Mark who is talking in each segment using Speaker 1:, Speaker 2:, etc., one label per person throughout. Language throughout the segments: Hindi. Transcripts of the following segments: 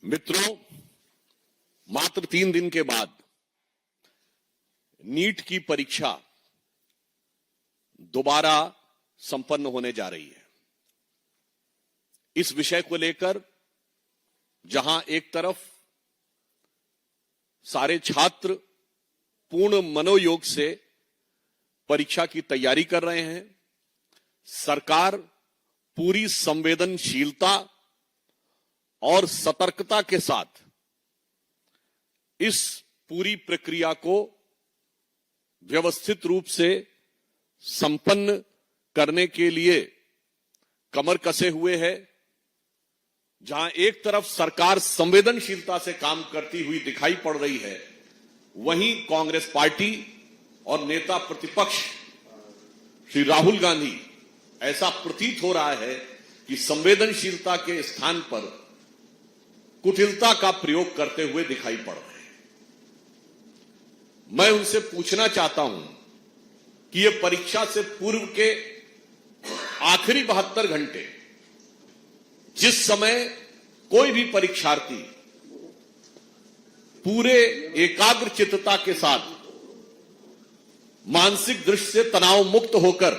Speaker 1: मित्रों, मात्र 3 दिन के बाद नीट की परीक्षा दोबारा संपन्न होने जा रही है। इस विषय को लेकर जहां एक तरफ सारे छात्र पूर्ण मनोयोग से परीक्षा की तैयारी कर रहे हैं, सरकार पूरी संवेदनशीलता और सतर्कता के साथ इस पूरी प्रक्रिया को व्यवस्थित रूप से संपन्न करने के लिए कमर कसे हुए है। जहां एक तरफ सरकार संवेदनशीलता से काम करती हुई दिखाई पड़ रही है, वहीं कांग्रेस पार्टी और नेता प्रतिपक्ष श्री राहुल गांधी, ऐसा प्रतीत हो रहा है कि संवेदनशीलता के स्थान पर कुटिलता का प्रयोग करते हुए दिखाई पड़ रहे हैं। मैं उनसे पूछना चाहता हूं कि यह परीक्षा से पूर्व के आखिरी 72 घंटे, जिस समय कोई भी परीक्षार्थी पूरे एकाग्र चित्तता के साथ मानसिक दृष्टि से तनाव मुक्त होकर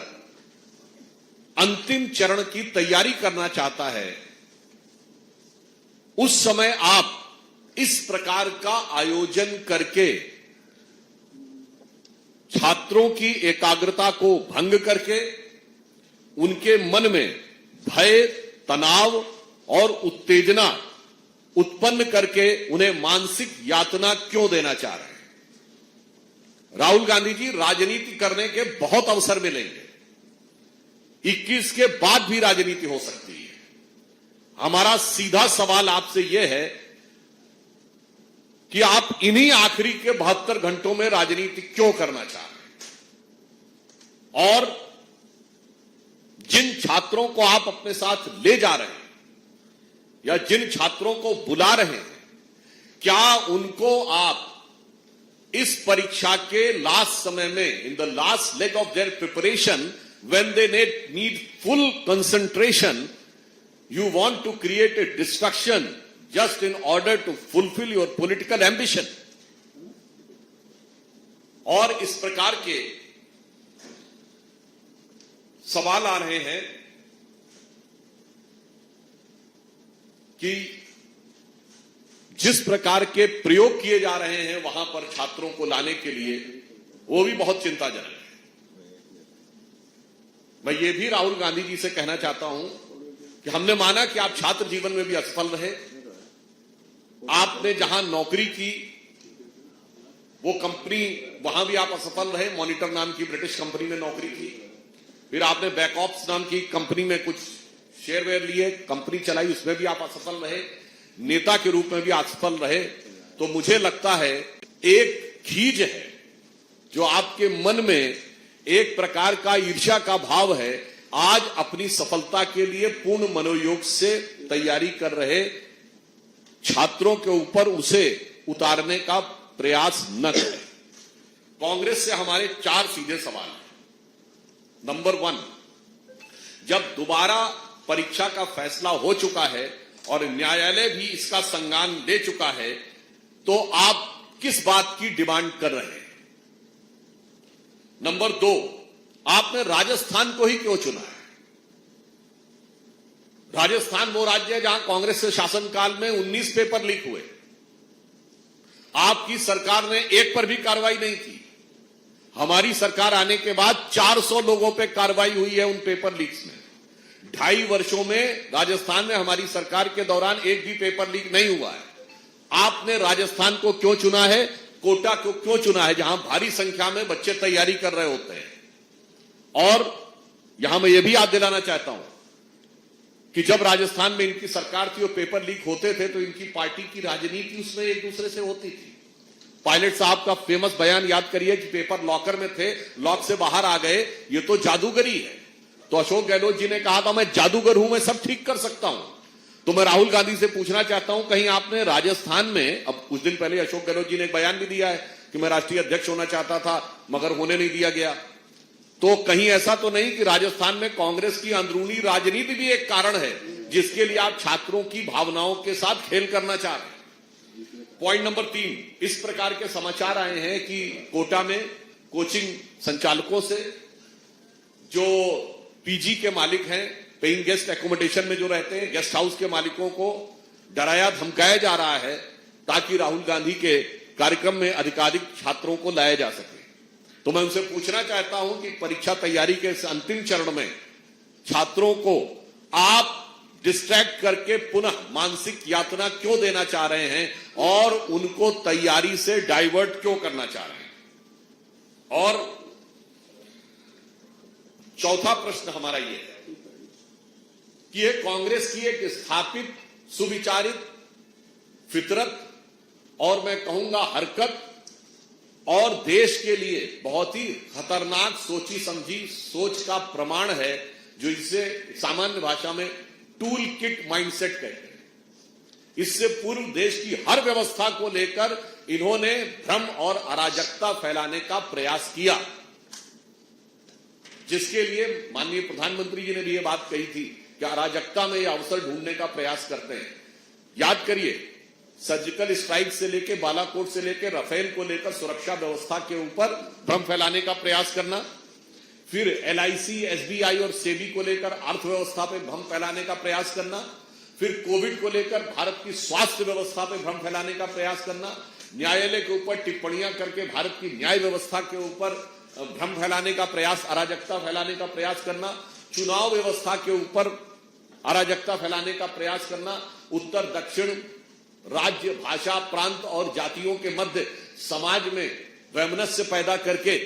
Speaker 1: अंतिम चरण की तैयारी करना चाहता है, उस समय आप इस प्रकार का आयोजन करके छात्रों की एकाग्रता को भंग करके उनके मन में भय, तनाव और उत्तेजना उत्पन्न करके उन्हें मानसिक यातना क्यों देना चाह रहे हैं? राहुल गांधी जी, राजनीति करने के बहुत अवसर मिलेंगे। 21 के बाद भी राजनीति हो सकती है। हमारा सीधा सवाल आपसे यह है कि आप इन्हीं आखिरी के 72 घंटों में राजनीति क्यों करना चाह रहे हैं? और जिन छात्रों को आप अपने साथ ले जा रहे हैं या जिन छात्रों को बुला रहे हैं, क्या उनको आप इस परीक्षा के लास्ट समय में, in the last leg of their preparation, when they need full concentration, you want to create a distraction just in order to fulfill your political ambition? और इस प्रकार के सवाल आ रहे हैं कि जिस प्रकार के प्रयोग किए जा रहे हैं वहां पर छात्रों को लाने के लिए, वो भी बहुत चिंताजनक है। मैं ये भी राहुल गांधी जी से कहना चाहता हूं कि हमने माना कि आप छात्र जीवन में भी असफल रहे। आपने जहां नौकरी की वो कंपनी, वहां भी आप असफल रहे। मॉनिटर नाम की ब्रिटिश कंपनी में नौकरी की, फिर आपने बैकऑप्स नाम की कंपनी में कुछ शेयरवेयर लिए, कंपनी चलाई, उसमें भी आप असफल रहे। नेता के रूप में भी असफल रहे। तो मुझे लगता है एक खीज है जो आपके मन में, एक प्रकार का ईर्ष्या का भाव है। आज अपनी सफलता के लिए पूर्ण मनोयोग से तैयारी कर रहे छात्रों के ऊपर उसे उतारने का प्रयास न करें। कांग्रेस से हमारे 4 सीधे सवाल हैं। नंबर 1, जब दोबारा परीक्षा का फैसला हो चुका है और न्यायालय भी इसका संज्ञान ले चुका है, तो आप किस बात की डिमांड कर रहे हैं? नंबर 2, आपने राजस्थान को ही क्यों चुना है? राजस्थान वो राज्य है जहां कांग्रेस के शासनकाल में 19 पेपर लीक हुए। आपकी सरकार ने एक पर भी कार्रवाई नहीं की। हमारी सरकार आने के बाद 400 लोगों पे कार्रवाई हुई है उन पेपर लीक्स में। 2.5 वर्षों में राजस्थान में हमारी सरकार के दौरान एक भी पेपर लीक नहीं हुआ है। आपने राजस्थान को क्यों चुना है? कोटा को क्यों चुना है, जहां भारी संख्या में बच्चे तैयारी कर रहे होते हैं? और यहां मैं यह भी याद दिलाना चाहता हूं कि जब राजस्थान में इनकी सरकार थी और पेपर लीक होते थे, तो इनकी पार्टी की राजनीति उसमें एक दूसरे से होती थी। पायलट साहब का फेमस बयान याद करिए कि पेपर लॉकर में थे, लॉक से बाहर आ गए, ये तो जादूगरी है। तो अशोक गहलोत जी ने कहा था, मैं जादूगर हूं, मैं सब ठीक कर सकता हूं। तो मैं राहुल गांधी से पूछना चाहता हूं, कहीं आपने राजस्थान में, अब कुछ दिन पहले अशोक गहलोत जी ने एक बयान भी दिया है कि मैं राष्ट्रीय अध्यक्ष होना चाहता था मगर होने नहीं दिया गया, तो कहीं ऐसा तो नहीं कि राजस्थान में कांग्रेस की अंदरूनी राजनीति भी एक कारण है जिसके लिए आप छात्रों की भावनाओं के साथ खेल करना चाह रहे हैं। पॉइंट नंबर 3, इस प्रकार के समाचार आए हैं कि कोटा में कोचिंग संचालकों से जो पीजी के मालिक हैं, पेइंग गेस्ट एकोमोडेशन में जो रहते हैं, गेस्ट हाउस के मालिकों को डराया धमकाया जा रहा है ताकि राहुल गांधी के कार्यक्रम में अधिकाधिक छात्रों को लाया जा सके। तो मैं उनसे पूछना चाहता हूं कि परीक्षा तैयारी के इस अंतिम चरण में छात्रों को आप डिस्ट्रैक्ट करके पुनः मानसिक यातना क्यों देना चाह रहे हैं और उनको तैयारी से डाइवर्ट क्यों करना चाह रहे हैं। और चौथा प्रश्न हमारा यह है कि ये कांग्रेस की एक स्थापित सुविचारित फितरत और मैं कहूंगा हरकत और देश के लिए बहुत ही खतरनाक सोची समझी सोच का प्रमाण है, जो इसे सामान्य भाषा में टूल किट माइंडसेट कहते हैं। इससे पूर्व देश की हर व्यवस्था को लेकर इन्होंने भ्रम और अराजकता फैलाने का प्रयास किया, जिसके लिए माननीय प्रधानमंत्री जी ने भी यह बात कही थी कि अराजकता में यह अवसर ढूंढने का प्रयास करते हैं। याद करिए, सर्जिकल स्ट्राइक से लेकर बालाकोट से लेकर राफेल को लेकर सुरक्षा व्यवस्था के ऊपर भ्रम फैलाने का प्रयास करना, फिर एलआईसी, एसबीआई और सेबी को लेकर अर्थव्यवस्था पे भ्रम फैलाने का प्रयास करना, फिर कोविड को लेकर भारत की स्वास्थ्य व्यवस्था पे भ्रम फैलाने का प्रयास करना, न्यायालय के ऊपर टिप्पणियां करके भारत की न्याय व्यवस्था के ऊपर भ्रम फैलाने का प्रयास, अराजकता फैलाने का प्रयास करना, चुनाव व्यवस्था के ऊपर अराजकता फैलाने का प्रयास करना, उत्तर दक्षिण राज्य, भाषा, प्रांत और जातियों के मध्य समाज में वैमनस्य पैदा करके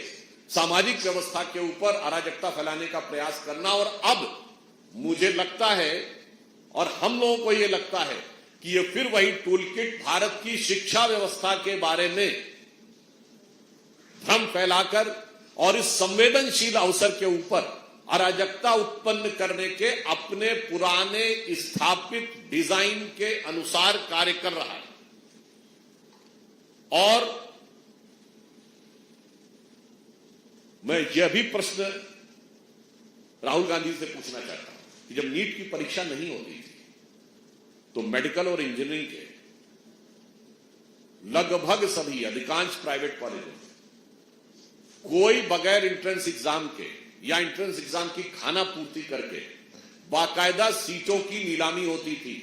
Speaker 1: सामाजिक व्यवस्था के ऊपर अराजकता फैलाने का प्रयास करना। और अब मुझे लगता है और हम लोगों को यह लगता है कि यह फिर वही टूलकिट भारत की शिक्षा व्यवस्था के बारे में भ्रम फैलाकर और इस संवेदनशील अवसर के ऊपर अराजकता उत्पन्न करने के अपने पुराने स्थापित डिजाइन के अनुसार कार्य कर रहा है। और मैं यह भी प्रश्न राहुल गांधी से पूछना चाहता हूं कि जब नीट की परीक्षा नहीं होती थी तो मेडिकल और इंजीनियरिंग के लगभग सभी अधिकांश प्राइवेट कॉलेजों में कोई बगैर एंट्रेंस एग्जाम के या एंट्रेंस एग्जाम की खाना पूर्ति करके बाकायदा सीटों की नीलामी होती थी।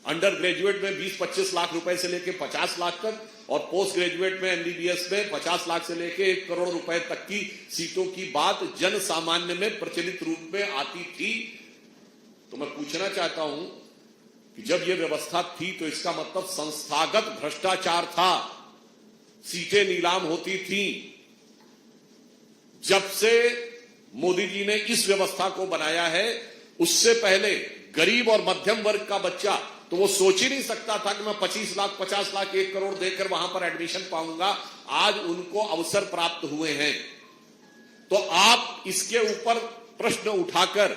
Speaker 1: अंडर ग्रेजुएट में 20-25 लाख रुपए से लेकर 50 लाख तक और पोस्ट ग्रेजुएट में एमबीबीएस में 50 लाख से लेकर 1 करोड़ रुपए तक की सीटों की बात जन सामान्य में प्रचलित रूप में आती थी। तो मैं पूछना चाहता हूं कि जब यह व्यवस्था थी तो इसका मतलब संस्थागत भ्रष्टाचार था, सीटें नीलाम होती थी। जब से मोदी जी ने इस व्यवस्था को बनाया है उससे पहले गरीब और मध्यम वर्ग का बच्चा तो वो सोच ही नहीं सकता था कि मैं 25 लाख 50 लाख 1 करोड़ देकर वहां पर एडमिशन पाऊंगा। आज उनको अवसर प्राप्त हुए हैं। तो आप इसके ऊपर प्रश्न उठाकर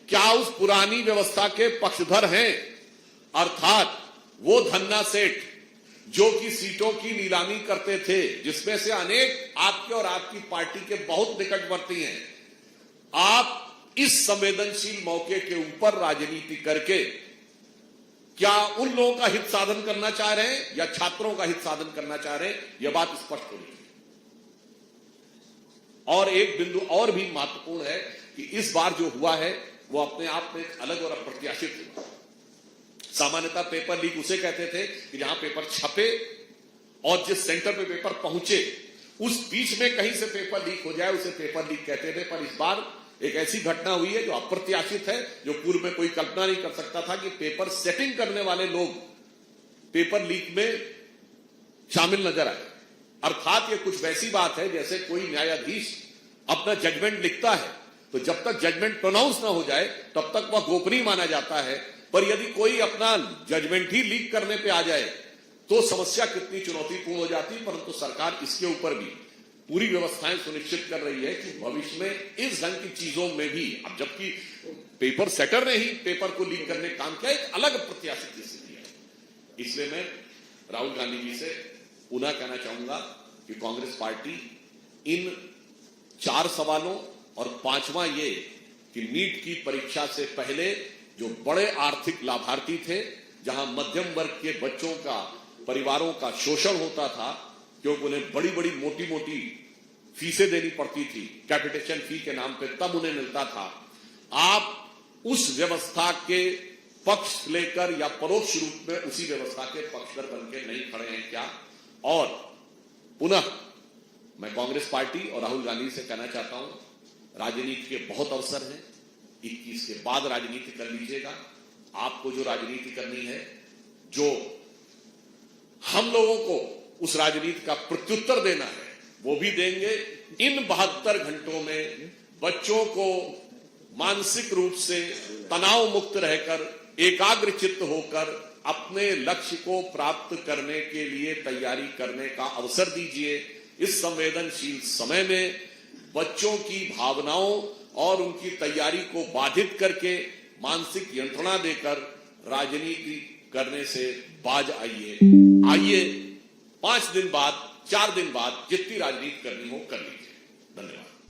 Speaker 1: क्या उस पुरानी व्यवस्था के पक्षधर हैं, अर्थात वो धन्ना सेठ जो कि सीटों की नीलामी करते थे, जिसमें से अनेक आपके और आपकी पार्टी के बहुत निकटवर्ती हैं। आप इस संवेदनशील मौके के ऊपर राजनीति करके क्या उन लोगों का हित साधन करना चाह रहे हैं या छात्रों का हित साधन करना चाह रहे हैं, यह बात स्पष्ट होनी चाहिए। और एक बिंदु और भी महत्वपूर्ण है कि इस बार जो हुआ है वो अपने आप में अलग और अप्रत्याशित हुआ। सामान्यतः पेपर लीक उसे कहते थे कि जहां पेपर छपे और जिस सेंटर पे पेपर पहुंचे उस बीच में कहीं से पेपर लीक हो जाए उसे पेपर लीक कहते थे। पर इस बार एक ऐसी घटना हुई है जो अप्रत्याशित है, जो पूर्व में कोई कल्पना नहीं कर सकता था कि पेपर सेटिंग करने वाले लोग पेपर लीक में शामिल नजर आए। अर्थात ये कुछ वैसी बात है जैसे कोई न्यायाधीश अपना जजमेंट लिखता है तो जब तक जजमेंट प्रोनाउंस ना हो जाए तब तक वह गोपनीय माना जाता है, पर यदि कोई अपना जजमेंट ही लीक करने पे आ जाए तो समस्या कितनी चुनौतीपूर्ण हो जाती है। परंतु सरकार इसके ऊपर भी पूरी व्यवस्थाएं सुनिश्चित कर रही है कि भविष्य में इस ढंग की चीजों में भी, अब जबकि पेपर सेटर ने ही पेपर को लीक करने का काम किया, एक अलग प्रत्याशित स्थिति है। इसलिए मैं राहुल गांधी जी से पुनः कहना चाहूंगा कि कांग्रेस पार्टी इन 4 सवालों और 5वां ये कि नीट की परीक्षा से पहले जो बड़े आर्थिक लाभार्थी थे, जहां मध्यम वर्ग के बच्चों का, परिवारों का शोषण होता था, क्योंकि उन्हें बड़ी बड़ी मोटी मोटी फीसें देनी पड़ती थी, कैपिटेशन फी के नाम पे, तब उन्हें मिलता था। आप उस व्यवस्था के पक्ष लेकर या परोक्ष रूप में उसी व्यवस्था के पक्षधर बनकर नहीं खड़े हैं क्या? और पुनः मैं कांग्रेस पार्टी और राहुल गांधी से कहना चाहता हूं, राजनीति के बहुत अवसर हैं, 21 के बाद राजनीति कर लीजिएगा। आपको जो राजनीति करनी है, जो हम लोगों को उस राजनीति का प्रत्युत्तर देना है, वो भी देंगे। इन 72 घंटों में बच्चों को मानसिक रूप से तनाव मुक्त रहकर, एकाग्र चित्त होकर अपने लक्ष्य को प्राप्त करने के लिए तैयारी करने का अवसर दीजिए। इस संवेदनशील समय में बच्चों की भावनाओं और उनकी तैयारी को बाधित करके मानसिक यंत्रणा देकर राजनीति करने से बाज आइए। 5 दिन बाद, 4 दिन बाद जितनी राजनीति करनी हो कर लीजिए। धन्यवाद।